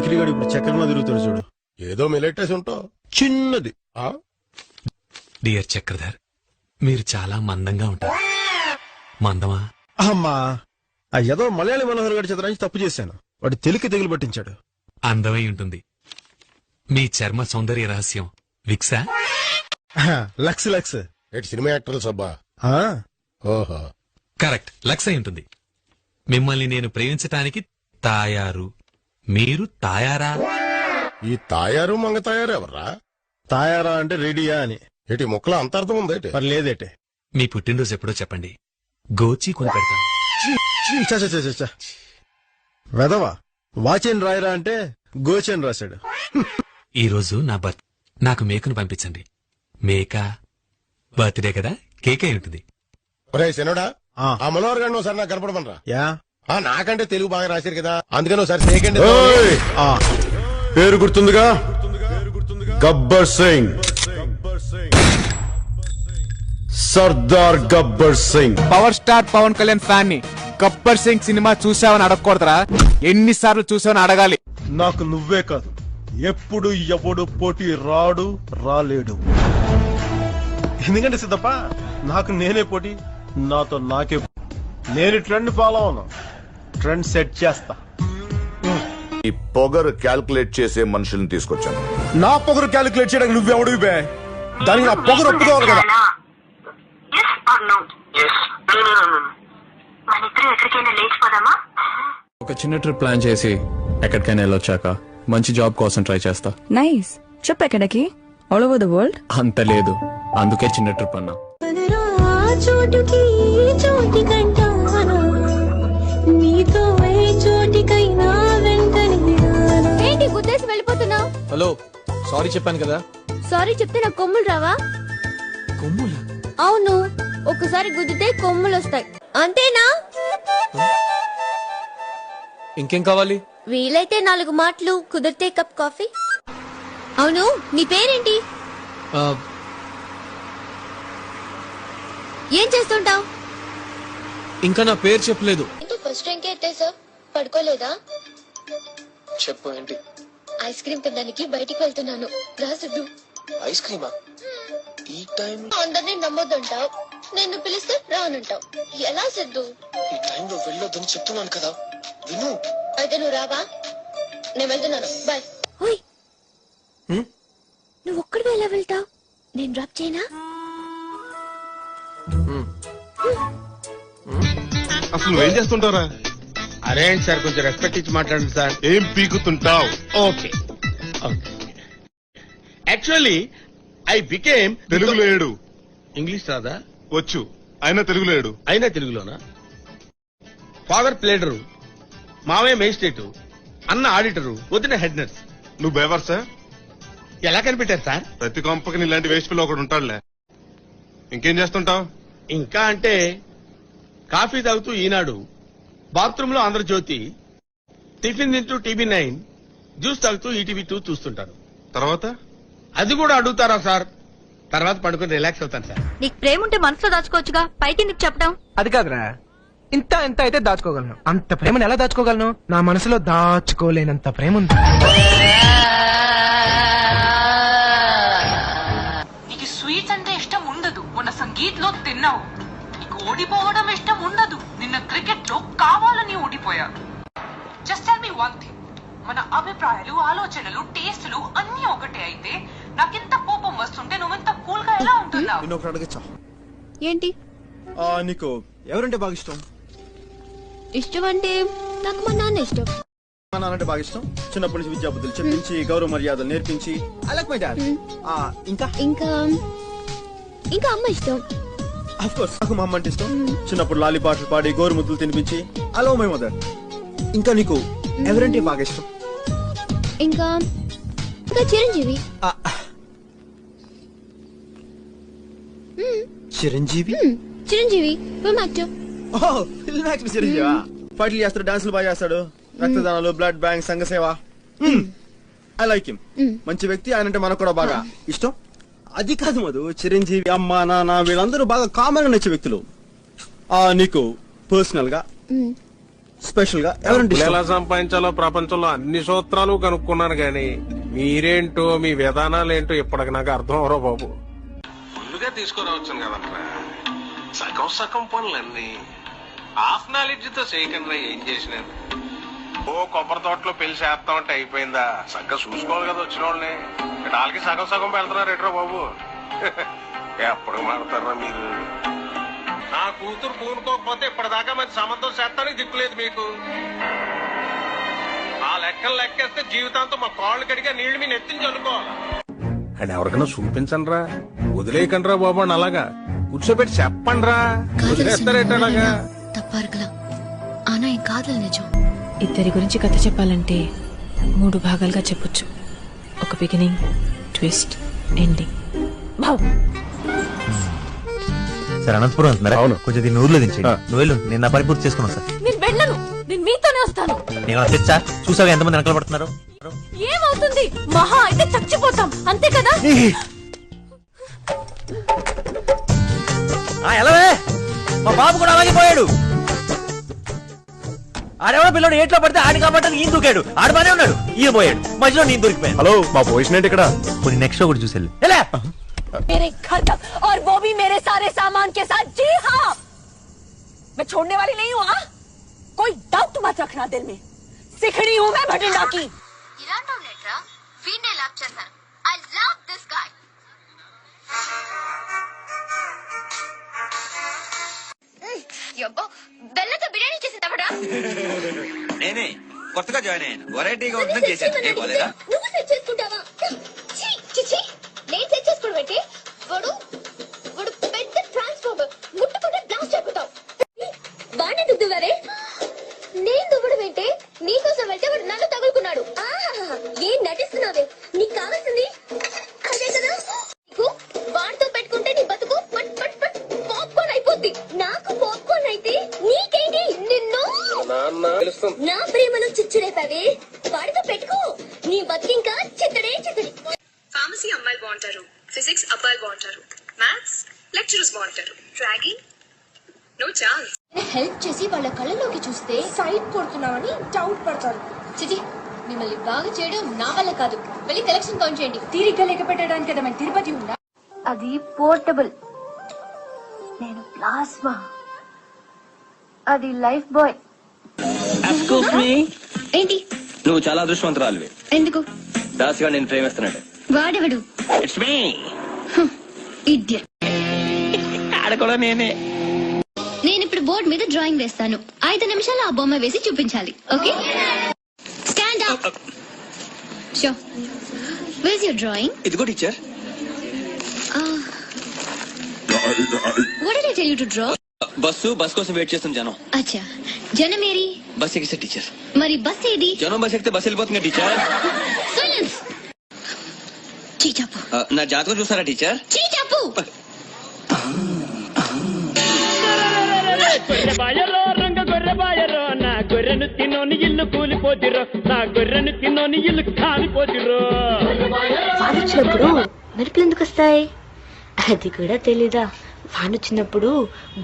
వెకిలిగాడు ఇప్పుడు చక్రంలో తిరుగుతాడు చూడు. ఏదో మిలెట్టేసి ఉంటావు. చిన్నది. డియర్ చక్రధర్, మీరు చాలా మందంగా ఉంటారు. మందమా? అమ్మా, ఆ ఏదో మలయాళీ మనోహర్ గారి చిత్రానికి తప్పు చేశాను. వాడు తెలుగు తెగులు పట్టించాడు. అందమై ఉంటుంది. మీ చర్మ సౌందర్య రహస్యం విక్సా? Lux Lux. ఎటు సినిమా యాక్టర్ సబ్బా? ఓహో, కరెక్ట్, లక్స్ అయి ఉంటుంది. మిమ్మల్ని నేను ప్రేమించటానికి తాయారు. మీరు తాయారా? ఈ తాయారు మంగ తాయారు ఎవర్రా? తాయారా అంటే రెడీయా అని. ఏటి ముక్కలో అంతర్థం ఉందేటి? మరి లేదేటే. మీ పుట్టినరోజు ఎప్పుడో చెప్పండి, గోచి కొని పెడతాను. వెదవా, వాచేన్ రాయరా అంటే గోచేన్ రాశాడు. ఈ రోజు నా బర్త్. నాకు మేకను పంపించండి. మేక బర్త్డే కదా, కేక్ అయి ఉంటుంది. ఒరే శనుడా, ఆ మనోహర్ గారిని ఒకసారి నాకు కనపడమనరా. యా, నాకంటే తెలుగు బాగా రాశారు కదా, అందుకని ఒకసారి సేకండి. పేరు గుర్తుందిగా? Gabbar Singh, Sardar Gabbar Singh. Power star Pawan Kalyan fan ని గబ్బర్ సింగ్ సినిమా చూసావని అడగకూడదురా, ఎన్నిసార్లు చూసావని అడగాలి. నాకు నువ్వే కాదు, ఎప్పుడు ఎవడు పోటీ రాడు, రాలేడు. ఎందుకంటే సిద్ధప్ప, నాకు నేనే పోటీ, నాతో నాకే. నేను ట్రెండ్ ఫాలో అవును, ట్రెండ్ సెట్ చేస్తా. ఈ పొగరు క్యాల్కులేట్ చేసే మనుషుల్ని తీసుకొచ్చాను. నా పొగరు క్యాలిక్యులేట్ చేయడానికి నువ్వెవడివి బే? దానికి నా పొగరు ఒప్పుకోవాలి కదా. ఒక చిన్న ట్రిప్ ప్లాన్ చేసి ఎక్కడికైనా వెళ్ళొచ్చాక మంచి జాబ్ కోసం ట్రై చేస్తా. నైస్. ట్రిప్ ఎక్కడికి? All over the world? అంత లేదు, అందుకే చిన్న ట్రిప్ అన్నా. హలో, సారీ చెప్పాను కదా. సారీ చెప్తే నాకు కొమ్ములు రావా? కొమ్ములా? అవును, ఒక్కసారి గుద్దితే కొమ్ములు వస్తాయి, అంతేనా? ఇంకేం కావాలి? వీలైతే 4 మాటలు, కుదిరితే కప్ కాఫీ. అవును, నీ పేరేంటి? ఏం చేస్తుంటావు? ఇంకా నా పేరు చెప్పలేదు. ఫస్ట్ ర్యాంక్ ఎత్తేసా, పడుకోలేదా? చెప్పు ఏంటి? ఐస్ క్రీమ్ తినడానికి బయటికి వెళ్తున్నాను, రాసుడు. ఐస్ క్రీమా? ఈ టైం? అందరినీ నమ్మొద్దంటావు, నిన్ను పిలిస్తే రానంటావు, ఎలా సిద్ధు? ఈ టైంలో వెళ్ళొద్దని చెప్తున్నాను కదా, విను. అయితే నువ్వు రావా? నేను వెళ్తున్నాను, బాయ్. ఓయ్, నువ్వు ఒక్కడివే ఎలా వెళ్తావు? నేను డ్రాప్ చేయనా? అసలు నువ్వేం చేస్తుంటారా? అరే సార్, కొంచెం రెస్పెక్ట్ ఇచ్చి మాట్లాడండి సార్. ఏం పీకుతుంటావు? ఓకే, యాక్చువల్లీ ఐ బికేమ్ తెలుగులో ఏడు. ఇంగ్లీష్ రాదా? వచ్చు, అయినా తెలుగులో ఏడు. అయినా తెలుగులోనా? ఫాదర్ ప్లేడరు, మావయ్య మేజిస్ట్రేటు, అన్న ఆడిటరు, వదిన హెడ్ నర్స్. నువ్వు బేవర్సా? ఎలా కనిపెట్టారు సార్? ప్రతి కొంపకి ఇలాంటి వేస్ట్ పిల్ల ఒకడు ఉంటాడులే. ఇంకేం చేస్తుంటావు? ఇంకా అంటే కాఫీ తాగుతూ ఈనాడు, బాత్రూమ్ లో ఆంధ్రజ్యోతి, టిఫిన్ తింటూ TV9, జ్యూస్ తాగుతూ ఈటీవీ 2 చూస్తుంటాను. తర్వాత? అది కూడా అడుగుతారా సార్? తర్వాత పడుకుని రిలాక్స్ అవుతాను సార్. నీకు ప్రేమ ఉంటే మనసులో దాచుకోవచ్చుగా, పైకి నీకు చెప్పడం. అది కాదురా, ఇంత ఎంత అయితే దాచుకోగలను, అంత ప్రేమను ఎలా దాచుకోగలను? నా మనసులో దాచుకోలేనంత ప్రేమ ఉంది. నీకు స్వీట్స్ అంటే ఇష్టం ఉండదు, మొన్న సంగీత్ లో తిన్నావు. నీకు ఓడిపోవడం ఇష్టం ఉండదు, నిన్న క్రికెట్ లో కావాలని ఓడిపోయారు. Just tell me one thing, మన అభిప్రాయాలు, ఆలోచనలు, టేస్టులు అన్ని ఒకటే అయితే నాకింత కోపం వస్తుంటే నువ్వెంత కూల్ గా ఎలా ఉంటున్నావు? నేను ఒకటి అడగచ్చా? ఏంటి? నీకు ఎవరంటే బాగా ఇష్టం? ఇష్టం అంటే నాకు మా నాన్న ఇష్టం. మా నాన్నంటే బాగా ఇష్టం. చిన్నప్పటి నుంచి విద్యా బుద్ధులు చెప్పించి, గౌరవ మర్యాదలు నేర్పించి, ఐ లైక్ మై డాడ్. ఇంకా ఇంకా ఇంకా అమ్మ ఇష్టం. ఆఫ్ కోర్స్ నాకు మా అమ్మ అంటే ఇష్టం. చిన్నప్పుడు లాలి పాటలు పాడి, గోరు ముద్దులు తినిపించి, ఐ లవ్ మై మదర్. ఇంకా నీకు ఎవరంటే బాగా ఇష్టం? ఇంకా ఇంకా Chiranjeevi. Chiranjeevi? Chiranjeevi film actor. Film actor చిరంజీవా? ఫైట్లు చేస్తాడు, డాన్సులు బాగా చేస్తాడు, రక్తదానాలు, బ్లడ్ బ్యాంక్, సంఘ సేవ. I like him. మంచి వ్యక్తి, ఆయన అంటే మనకు కూడా బాగా ఇష్టం. అది కాదు మధు, చిరంజీవి అమ్మ నాన్న వీళ్ళందరూ బాగా కామన్ గా నచ్చే వ్యక్తులు. నీకు పర్సనల్ గా స్పెషల్ గా ఎవరంటే ఇష్టం? ఎలా సంపాదించాలో ప్రపంచంలో అన్ని సూత్రాలు కనుక్కున్నాను గాని మీరేంటో మీ విధానాలేంటో ఇప్పటికి నాకు అర్థం అవరో బాబు. ముందుగా తీసుకురావచ్చును కదరా, సగం సగం పనులన్నీ హాఫ్ నాలెడ్జ్ తో చేయకుండా ఏం చేసినాను. ఓ కొబ్బరి తోటలో పెళ్లి చేస్తా ఉంటే అయిపోయిందా? సగ్గ చూసుకోవాలి కదా వచ్చిన వాళ్ళని. వాళ్ళకి సగం సగం పెడుతున్నారు ఎట్రా బాబు. ఎప్పుడు మాడతారా మీరు? నా కూతురు పూనుకోకపోతే ఇప్పటిదాకా మరి సంబంధం చేస్తానికి దిక్కులేదు మీకు. ఆ లెక్కలు లెక్కేస్తే జీవితాంతం మా కాళ్ళు కడిగా నీళ్లు మీ నెత్తిని చల్లుకోవాలి. అండ్ ఎవరికైనా చూపించండి రా, వదిలేయకండి రా బాబు అని అలాగా కూర్చోబెట్టి చెప్పండి రా. వదిలేస్తారేటలాగా తప్పారుకలా ఆనా ఏం కాదలు నిజం. ఇద్దరి గురించి కథ చెప్పాలంటే 3 భాగాలుగా చెప్పొచ్చు. ఒక beginning, twist, ending. Sir Anantapur అంటున్నారా? అవును. కొంచెం దీన్ని ఊర్లో దించండి. నువ్వు వెళ్ళు, నేను నా పని పూర్తి చేసుకున్నాను సార్. నేను వెళ్ళను, నేను మీతోనే వస్తాను. నేను తెచ్చా చూసావు ఎంతమంది వెనకాల పడుతున్నారు. ఏమవుతుంది? మహా అయితే చచ్చిపోతాం, అంతే కదా? ఎలావే మా బాబు కూడా అలాగే పోయాడు. ఆడెవడో పిల్లడు ఏట్లో పడితే ఆడి కాబట్టి ఈయన దూకాడు. ఆడు బానే ఉన్నాడు, ఈయన పోయాడు, మధ్యలో నేను దూరికిపోయాను. హలో, మా పొజిషన్ ఏంటి ఇక్కడ? కొన్ని నెక్స్ట్ షో కూడా చూసేళ్ళు. ఎలా मेरे घर तक और वो भी मेरे सारे सामान के साथ. जी हाँ, मैं छोड़ने वाली नहीं हूँ. हाँ, कोई डाउट मत रखना दिल में. सिखड़ी हूँ मैं भटिंडा की. I love this guy. యబ్బా, బెల్లతో biryani చేసి తవడా? నేనే కొత్తగా జాయిన్ అయ్యాను, వెరైటీగా ఉంటుందని చేశాను. ఏ బాలేదా? నువ్వు సెట్ చేసుకుంటావా? ఛీ, ఛీ, ఛీ. నేను సెట్ చేసుకోవడం అంటే వాడు పెద్ద ట్రాన్స్ఫార్మర్. ముట్టుకుంటే బ్లాస్ట్ అయిపోతావు. వాడిని దువ్వరే, నేను దువ్వడం ఏంటే? నీకోసం వెళ్తే వాడు నన్ను తగులుకున్నాడు. ఏం నటిస్తున్నావే? నీకు కావాల్సింది అదే కదా. వాడితో పెట్టుకుంటే నీ బతుకు పట్ పట్ పట్ పాప్కార్న్ అయిపోద్ది. నాకు పాప్కార్న్ అయితే నీకేంటి? నిన్ను నా ప్రేమను చిచ్చురేపావే. వాడితో పెట్టుకో, నీ బతికింకా చిత్తడే చిత్తడి. ఫార్మసీ అమ్మాయిలు బాగుంటారు, ఫిజిక్స్ అబ్బాయిలు బాగుంటారు, మ్యాథ్స్ లెక్చరర్స్ బాగుంటారు, డ్రాగింగ్ నో ఛాన్స్. హెల్ప్ చేసి వాళ్ళ కళ్ళలోకి చూస్తే సైడ్ కొడుతున్నామని డౌట్ పడతారు. చిచి, మిమ్మల్ని బాగా చేయడం నా వల్ల కాదు. వెళ్ళి కలెక్షన్ కౌంట్ చేయండి. తీరిగ్గా లెక్క పెట్టడానికి కదా మన తిరుపతి ఉందా? అది పోర్టబుల్, నేను ప్లాస్మా, అది లైఫ్ బాయ్. ఏంటి? నువ్వు చాలా అదృష్టవంతురాలివి. ఎందుకు? దాస్ గా నేను ప్రేమిస్తున్నాడు. వాడెవడు? It's me. ఇడియట్. ఆడ కూడా నేనే. నేను ఇప్పుడు బోర్డు మీద డ్రాయింగ్ వేస్తాను. 5 నిమిషాలు ఆ బొమ్మ వేసి చూపించాలి. Okay, stand up. Show, where is your drawing? ఇదిగో teacher. What did I tell you to draw? Bus కోసం వెయిట్ చేస్తాం జనం. అచ్చా, జనమేరి బస్ ఎక్కిస్తే టీచర్. మరి బస్ ఏది? జనం బస్ ఎక్కితే బస్ వెళ్ళిపోతుంది టీచర్. సైలెన్స్. చీచాపు. నా జాతకం చూసారా టీచర్? చీచాపు. గొర్రెబాయరో రంగ గొర్రెబాయరో, నా గొర్రెను తినోని ఇల్లు కూలిపోతిరో, నా గొర్రెను తినోని ఇల్లు కాలిపోతిరో. వానొచ్చినప్పుడు మెరుపులు ఎందుకు వస్తాయి? అది కూడా తెలీదా? వానొచ్చినప్పుడు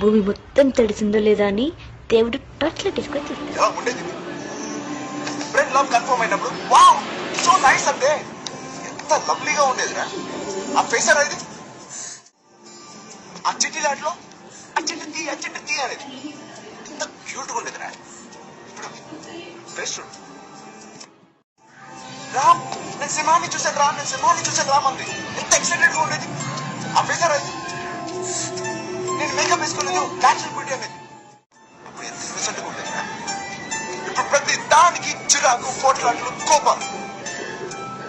భూమి మొత్తం తడిసిందో లేదా అని దేవుడు టార్చ్ లైట్ వేసుకొని చూస్తాడు. కన్ఫర్మ్ అయినప్పుడు వావ్ సో నైస్ అంటే ఎంత లవ్లీగా ఉండేదిరా ఆ ఫేసర్. అది ఆ చిట్టి దాంట్లో అచ్చటి తీ అనేది ఎంత క్యూట్ గా ఉండేదిరా. ఇప్పుడు ఫేస్ చూడు. రామ్, నేను సినిమాని చూసాను రా మంది ఎంత ఎక్సైటెడ్ గా ఉండేది ఆ ఫేసర్. అది నేను మేకప్ వేసుకోలేదు, న్యాచురల్ బ్యూటీ అనేది. అప్పుడు ఎంత ఇన్నోసెంట్ గా ఉండేదిరా. ఇప్పుడు ప్రతి దానికి చిరాకు, పోట్లాట్లు, కోపాలు.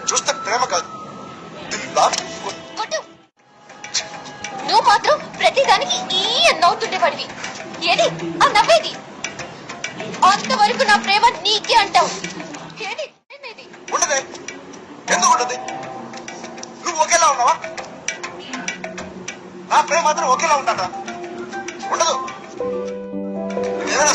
చూస్తే ప్రేమ కాదు, నువ్వు మాత్రం ప్రతిదానికి ఈ నవ్వుతుండేవాడివి. ఏది ఆ నవ్వేది? అంతవరకు నా ప్రేమ నీకే అంటావు. ఏది ఉండదే? ఎందుకు ఉండదు? నువ్వు ఒకేలా ఉన్నావా? నా ప్రేమ మాత్రం ఒకేలా ఉంటాడా? ఉండదు. ఏదైనా